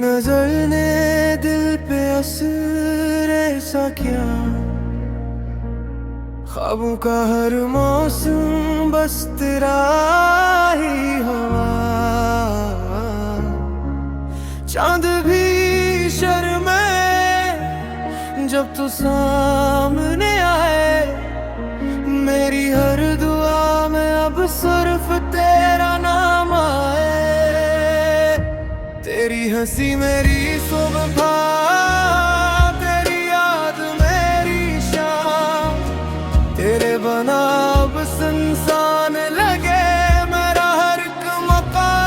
नजर ने दिल पे असर ऐसा किया, ख्वाबों का हर मौसम बस तेरा ही हवा। चांद भी शर्मे जब तू सामने आए, मेरी हर दुआ में अब सिर्फ तेरा नाम आए। तेरी हंसी मेरी सुबह, तेरी याद मेरी शाम, तेरे बना अब इंसान लगे मेरा हर एक मकाम।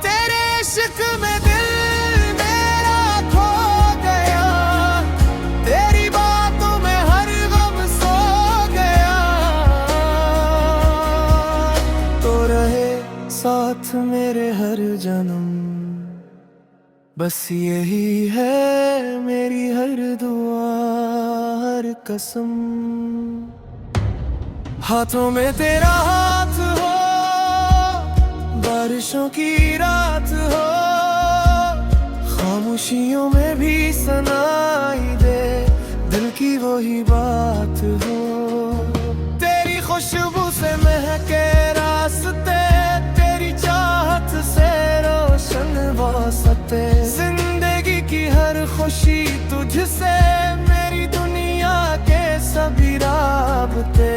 तेरे इश्क में दिल मेरा खो गया, तेरी बातों में हर गम सो गया। तो रहे साथ मेरे हर जन्म, बस यही है मेरी हर दुआ हर कसम। हाथों में तेरा हाथ हो, बारिशों की रात हो, खामोशियों में भी सुनाई दे दिल की वही बात हो। तेरी खुशबू से महके रास्ते, तेरी चाहत से रोशन वास्ते, जिंदगी की हर खुशी तुझसे, मेरी दुनिया के सभी राबते।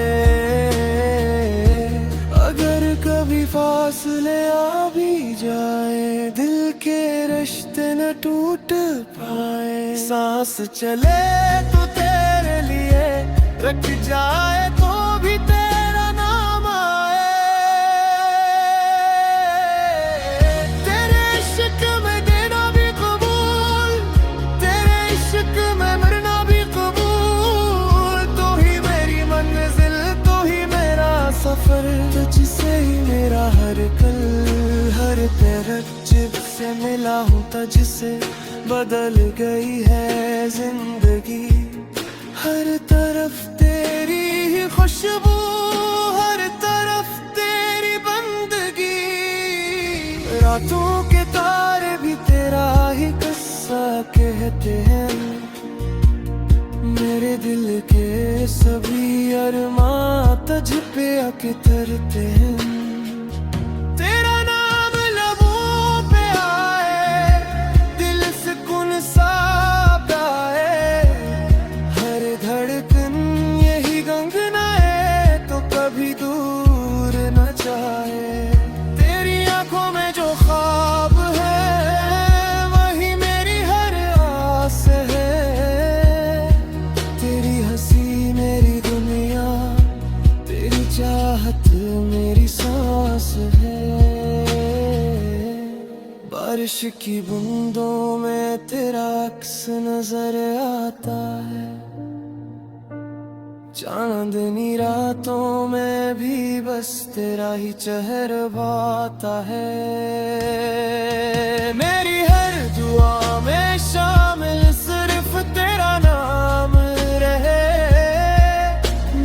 अगर कभी फासले आ भी जाए, दिल के रिश्ते न टूट पाए। सांस चले तो तेरे लिए, रख जाए तो भी तेरा नाम आए। तेरे इश्क में देना भी कबूल, तेरे इश्क में मरना भी कबूल। तो ही मेरी मंजिल, तो ही मेरा सफर, तुझसे ही मेरा हर कल हर तरफ। जब से मिला हूँ तुझसे बदल गई है जिंदगी, हर तरफ तेरी ही खुशबू, हर तरफ तेरी बंदगी। रातों के तारे भी तेरा ही किस्सा कहते हैं, मेरे दिल के सभी अरमां तुझ पे आके तरते हैं। तेरा नाम लबों पे आए, दिल सुकून सा पाए, हर धड़कन यही गंगनाए तो कभी दूर न जाए। तेरी आंखों में जो ख्वाब है, वही मेरी हर आस है। तेरी हंसी मेरी दुनिया, तेरी चाहत मेरी सांस है। बारिश की बूंदों में तेरा अक्स नजर आता है, चांदनी रातों में भी बस तेरा ही चेहरा आता है। मेरी हर दुआ में शामिल सिर्फ तेरा नाम रहे,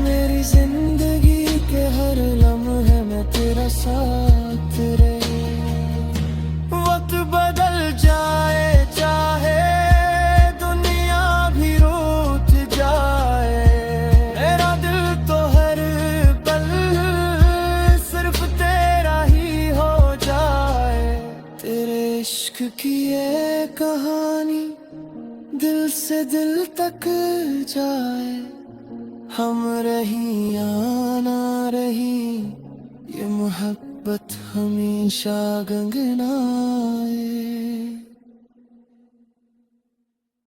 मेरी जिंदगी के हर लम्हे में तेरा साथ रहे। वक्त बदल जाए चाहे दुनिया भी रूठ जाए, मेरा दिल तो हर पल सिर्फ तेरा ही हो जाए। तेरे इश्क की ये कहानी दिल से दिल तक जाए, हम रही या ना रही ये मोहब्बत हमेशा गंगनाए।